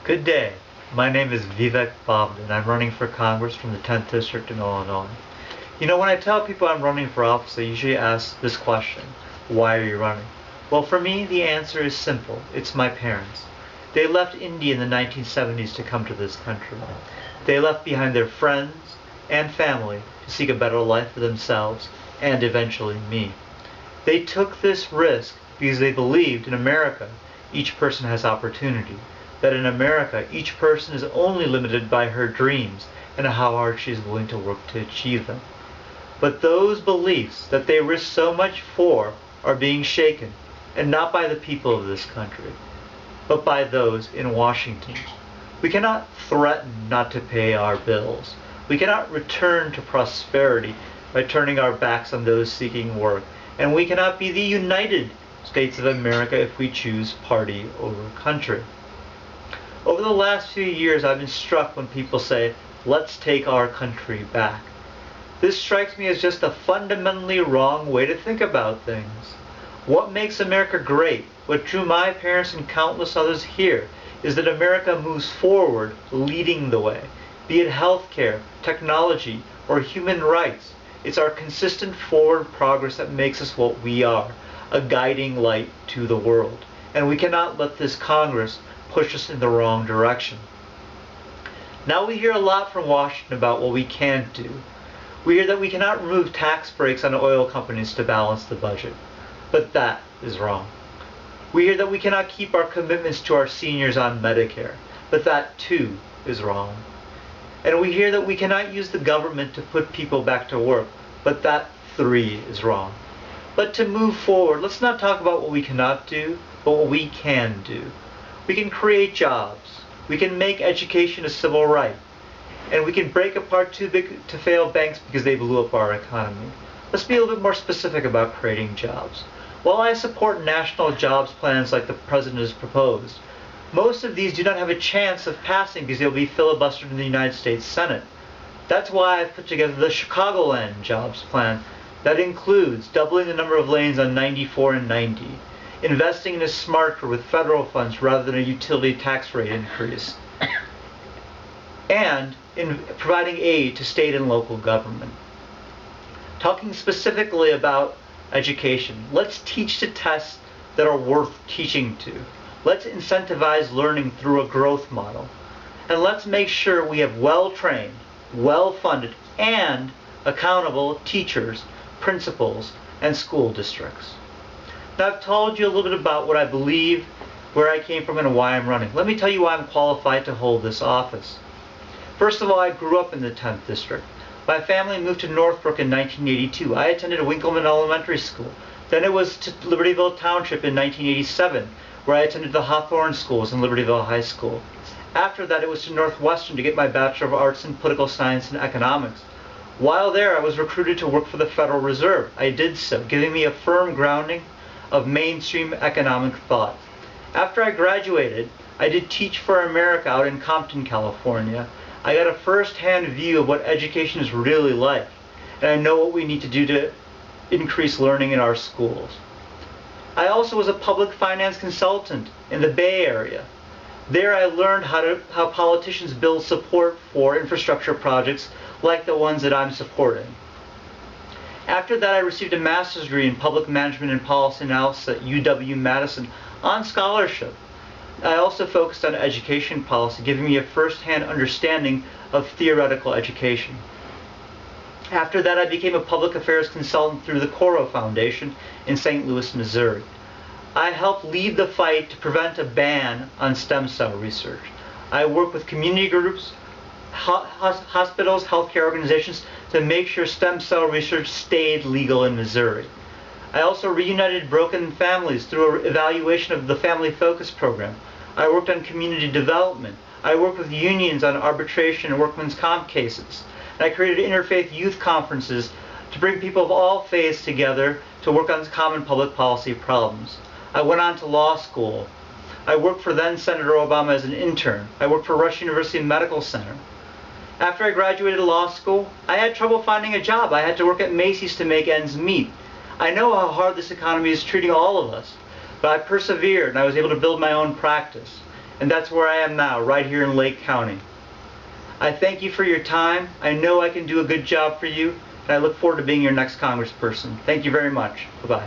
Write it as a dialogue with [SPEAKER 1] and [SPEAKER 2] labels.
[SPEAKER 1] Good day. My name is Vivek Bavda, and I'm running for Congress from the 10th District in Illinois. When I tell people I'm running for office, I usually ask this question: why are you running? Well, for me, the answer is simple. It's my parents. They left India in the 1970s to come to this country. They left behind their friends and family to seek a better life for themselves and eventually me. They took this risk because they believed in America each person has opportunity, that in America each person is only limited by her dreams and how hard she is willing to work to achieve them. But those beliefs that they risk so much for are being shaken, and not by the people of this country, but by those in Washington. We cannot threaten not to pay our bills. We cannot return to prosperity by turning our backs on those seeking work. And we cannot be the United States of America if we choose party over country. Over the last few years, I've been struck when people say, "Let's take our country back." This strikes me as just a fundamentally wrong way to think about things. What makes America great, what drew my parents and countless others here, is that America moves forward, leading the way, be it healthcare, technology, or human rights. It's our consistent forward progress that makes us what we are, a guiding light to the world. And we cannot let this Congress push us in the wrong direction. Now we hear a lot from Washington about what we can't do. We hear that we cannot remove tax breaks on oil companies to balance the budget. But that is wrong. We hear that we cannot keep our commitments to our seniors on Medicare. But that too is wrong. And we hear that we cannot use the government to put people back to work. But that three is wrong. But to move forward, let's not talk about what we cannot do, but what we can do. We can create jobs. We can make education a civil right. And we can break apart too big to fail banks because they blew up our economy. Let's be a little bit more specific about creating jobs. While I support national jobs plans like the President has proposed, most of these do not have a chance of passing because they'll be filibustered in the United States Senate. That's why I've put together the Chicagoland jobs plan that includes doubling the number of lanes on 94 and 90, investing in a smart grid with federal funds rather than a utility tax rate increase, and in providing aid to state and local government. Talking specifically about education, let's teach to tests that are worth teaching to. Let's incentivize learning through a growth model. And let's make sure we have well-trained, well-funded, and accountable teachers, principals, and school districts. Now I've told you a little bit about what I believe, where I came from, and why I'm running. Let me tell you why I'm qualified to hold this office. First of all, I grew up in the 10th District. My family moved to Northbrook in 1982. I attended Winkleman Elementary School. Then it was to Libertyville Township in 1987, where I attended the Hawthorne Schools and Libertyville High School. After that, it was to Northwestern to get my Bachelor of Arts in Political Science and Economics. While there, I was recruited to work for the Federal Reserve. I did so, giving me a firm grounding of mainstream economic thought. After I graduated, I did Teach for America out in Compton, California. I got a first-hand view of what education is really like, and I know what we need to do to increase learning in our schools. I also was a public finance consultant in the Bay Area. There I learned how politicians build support for infrastructure projects like the ones that I'm supporting. After that, I received a master's degree in public management and policy analysis at UW-Madison on scholarship. I also focused on education policy, giving me a first-hand understanding of theoretical education. After that, I became a public affairs consultant through the Coro Foundation in St. Louis, Missouri. I helped lead the fight to prevent a ban on stem cell research. I work with community groups, hospitals, healthcare organizations to make sure stem cell research stayed legal in Missouri. I also reunited broken families through an evaluation of the Family Focus program. I worked on community development. I worked with unions on arbitration and workman's comp cases. And I created interfaith youth conferences to bring people of all faiths together to work on common public policy problems. I went on to law school. I worked for then Senator Obama as an intern. I worked for Rush University Medical Center. After I graduated law school, I had trouble finding a job. I had to work at Macy's to make ends meet. I know how hard this economy is treating all of us, but I persevered and I was able to build my own practice. And that's where I am now, right here in Lake County. I thank you for your time. I know I can do a good job for you, and I look forward to being your next congressperson. Thank you very much. Bye-bye.